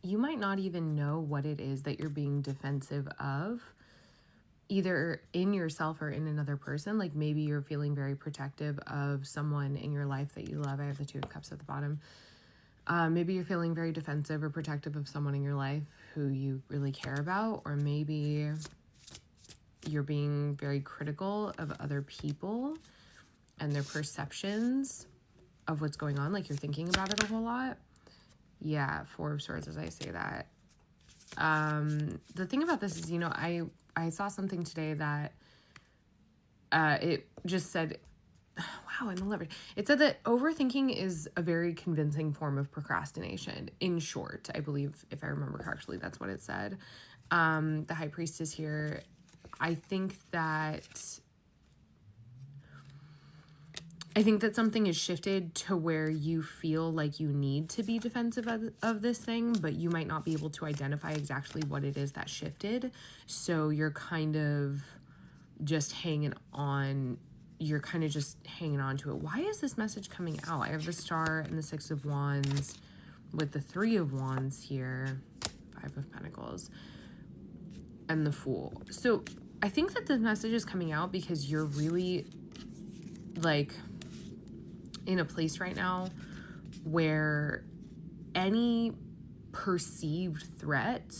you might not even know what it is that you're being defensive of, either in yourself or in another person. Like maybe you're feeling very protective of someone in your life that you love. I have the Two of Cups at the bottom. Maybe you're feeling very defensive or protective of someone in your life who you really care about, or maybe you're being very critical of other people and their perceptions of what's going on. Like you're thinking about it a whole lot. Yeah, Four of Swords as I say that. The thing about this is, you know, I saw something today that it just said, wow, I'm 11. It said that overthinking is a very convincing form of procrastination. In short, I believe, if I remember correctly, that's what it said. The High Priestess here. I think that something is shifted to where you feel like you need to be defensive of this thing, but you might not be able to identify exactly what it is that shifted. So you're kind of just hanging on. You're kind of just hanging on to it. Why is this message coming out? I have the Star and the Six of Wands with the Three of Wands here, Five of Pentacles, and the Fool. So I think that the message is coming out because you're really like in a place right now where any perceived threat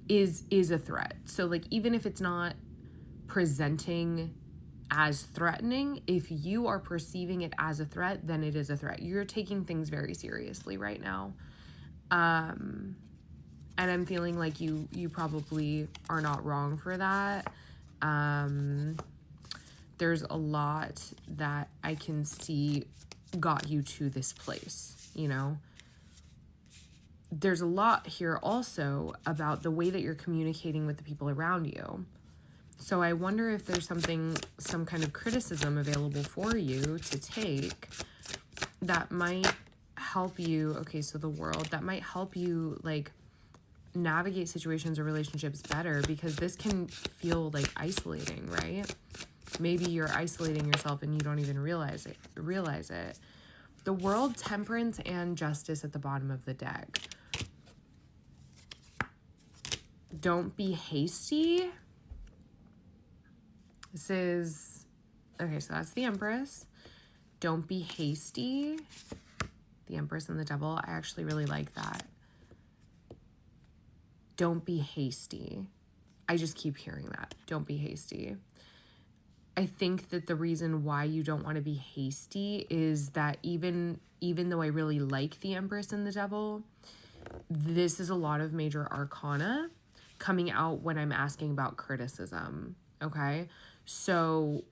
is a threat. So like even if it's not presenting as threatening, if you are perceiving it as a threat, then it is a threat. You're taking things very seriously right now. And I'm feeling like you probably are not wrong for that. There's a lot that I can see got you to this place, you know? There's a lot here also about the way that you're communicating with the people around you. So I wonder if there's some kind of criticism available for you to take that might help you. Okay, so the World, that might help you like navigate situations or relationships better, because this can feel like isolating, right? Maybe you're isolating yourself and you don't even realize it. The World, Temperance, and Justice at the bottom of the deck. Don't be hasty. This is, okay, so that's the Empress. Don't be hasty. The Empress and the Devil. I actually really like that. Don't be hasty. I just keep hearing that. Don't be hasty. I think that the reason why you don't want to be hasty is that even though I really like the Empress and the Devil, this is a lot of major arcana coming out when I'm asking about criticism, okay? So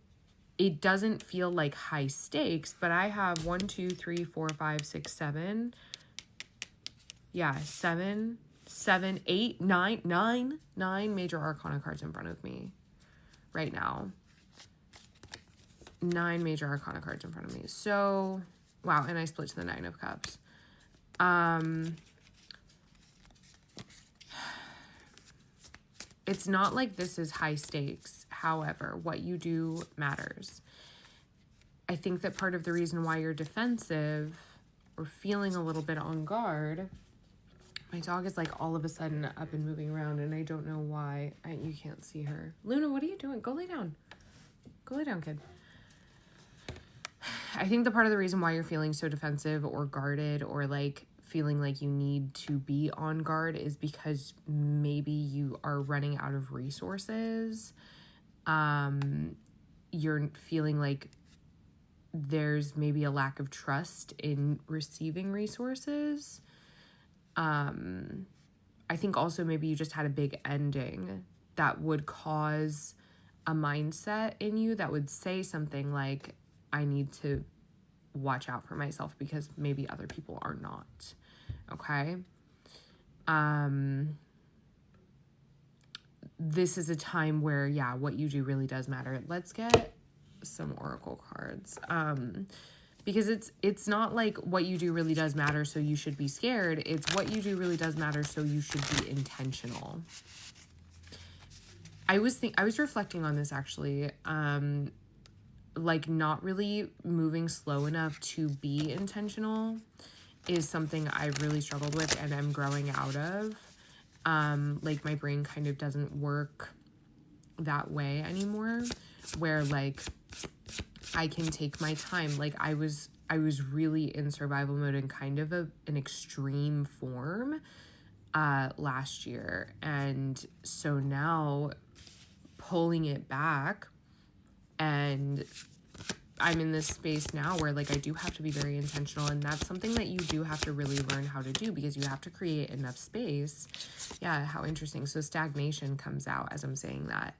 it doesn't feel like high stakes, but I have 1, 2, 3, 4, 5, 6, 7. Yeah, 7, 8, 9 major arcana cards in front of me right now. 9 major arcana cards in front of me. So, wow, and I split to the Nine of Cups. It's not like this is high stakes. However, what you do matters. I think that part of the reason why you're defensive or feeling a little bit on guard, my dog is like all of a sudden up and moving around and I don't know why. You can't see her. Luna, what are you doing? Go lay down. Go lay down, kid. I think the part of the reason why you're feeling so defensive or guarded or like feeling like you need to be on guard is because maybe you are running out of resources. You're feeling like there's maybe a lack of trust in receiving resources. I think also maybe you just had a big ending that would cause a mindset in you that would say something like, I need to watch out for myself because maybe other people are not. Okay. This is a time where, yeah, what you do really does matter. Let's get some oracle cards. Because it's not like what you do really does matter, so you should be scared. It's what you do really does matter, so you should be intentional. I was reflecting on this actually. Like not really moving slow enough to be intentional is something I've really struggled with and I'm growing out of. Like my brain kind of doesn't work that way anymore, where like I can take my time. Like I was really in survival mode in kind of an extreme form last year. And so now pulling it back, and I'm in this space now where like I do have to be very intentional, and that's something that you do have to really learn how to do, because you have to create enough space. Yeah, how interesting. So stagnation comes out as I'm saying that.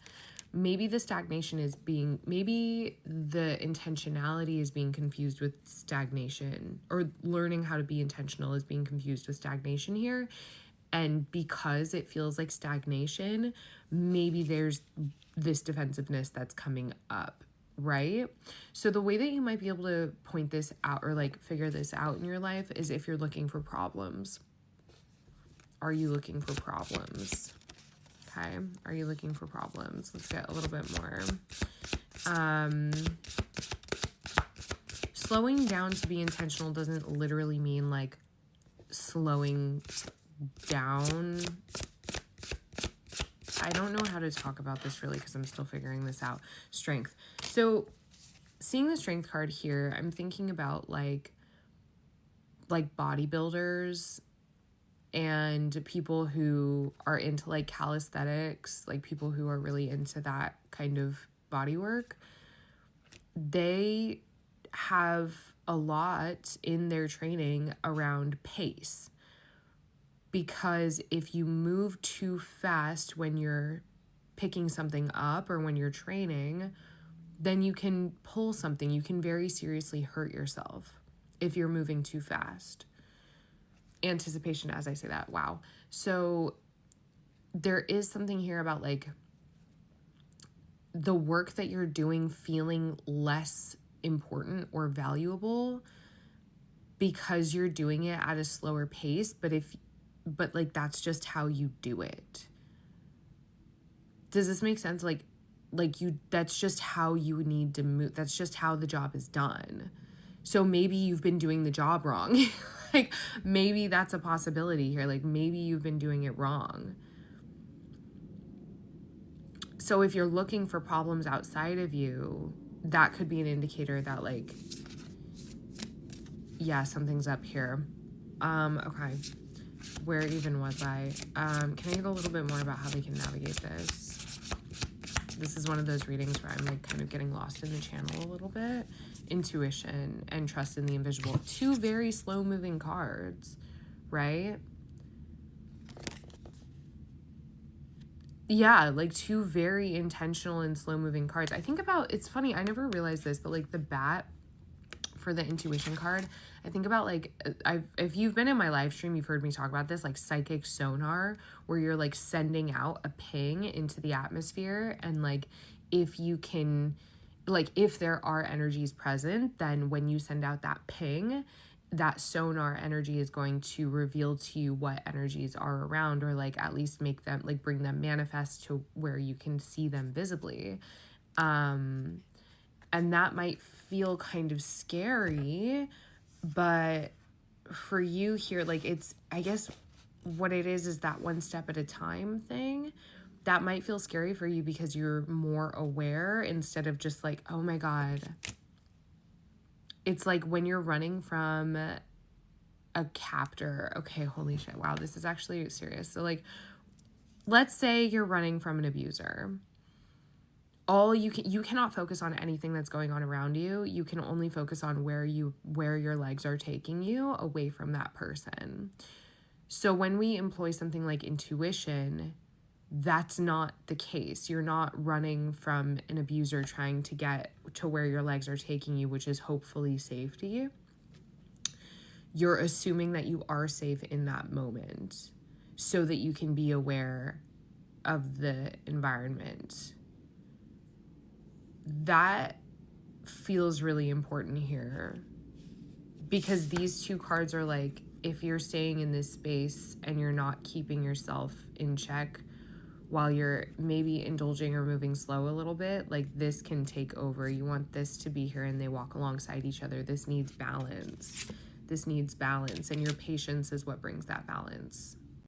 Maybe the stagnation is maybe the intentionality is being confused with stagnation, or learning how to be intentional is being confused with stagnation here. And because it feels like stagnation, maybe there's this defensiveness that's coming up, right? So the way that you might be able to point this out or like figure this out in your life is if you're looking for problems. Are you looking for problems? Okay. Are you looking for problems? Let's get a little bit more. Slowing down to be intentional doesn't literally mean like slowing down. I don't know how to talk about this really because I'm still figuring this out. Strength. So seeing the strength card here, I'm thinking about like bodybuilders and people who are into like calisthenics, like people who are really into that kind of body work. They have a lot in their training around pace, because if you move too fast when you're picking something up or when you're training, then you can pull something. You can very seriously hurt yourself if you're moving too fast. Anticipation as I say that. Wow. So there is something here about like the work that you're doing feeling less important or valuable because you're doing it at a slower pace, but like that's just how you do it. Does this make sense? Like that's just how you need to move. That's just how the job is done. So maybe you've been doing the job wrong. Like maybe that's a possibility here. Like maybe you've been doing it wrong. So if you're looking for problems outside of you, that could be an indicator that like, yeah, something's up here. Okay. Where even was I? Can I get a little bit more about how they can navigate this? This is one of those readings where I'm like kind of getting lost in the channel a little bit. Intuition and trust in the invisible. Two very slow moving cards, right? Yeah, like two very intentional and slow moving cards. I think about, it's funny, I never realized this, but like the bat for the intuition card, I think about like, if you've been in my live stream, you've heard me talk about this, like psychic sonar, where you're like sending out a ping into the atmosphere. And like, if you can, like if there are energies present, then when you send out that ping, that sonar energy is going to reveal to you what energies are around, or like at least make them, like bring them manifest to where you can see them visibly. And that might feel kind of scary, but for you here, like it's, I guess what it is that one step at a time thing. That might feel scary for you because you're more aware instead of just like, oh my God. It's like when you're running from a captor. Okay, holy shit. Wow, this is actually serious. So like, let's say you're running from an abuser. You cannot focus on anything that's going on around you. You can only focus on where your legs are taking you away from that person. So when we employ something like intuition, that's not the case. You're not running from an abuser trying to get to where your legs are taking you, which is hopefully safety. You're assuming that you are safe in that moment so that you can be aware of the environment. That feels really important here, because these two cards are like, if you're staying in this space and you're not keeping yourself in check while you're maybe indulging or moving slow a little bit, like this can take over. You want this to be here and they walk alongside each other. This needs balance. this needs balance, and your patience is what brings that balance.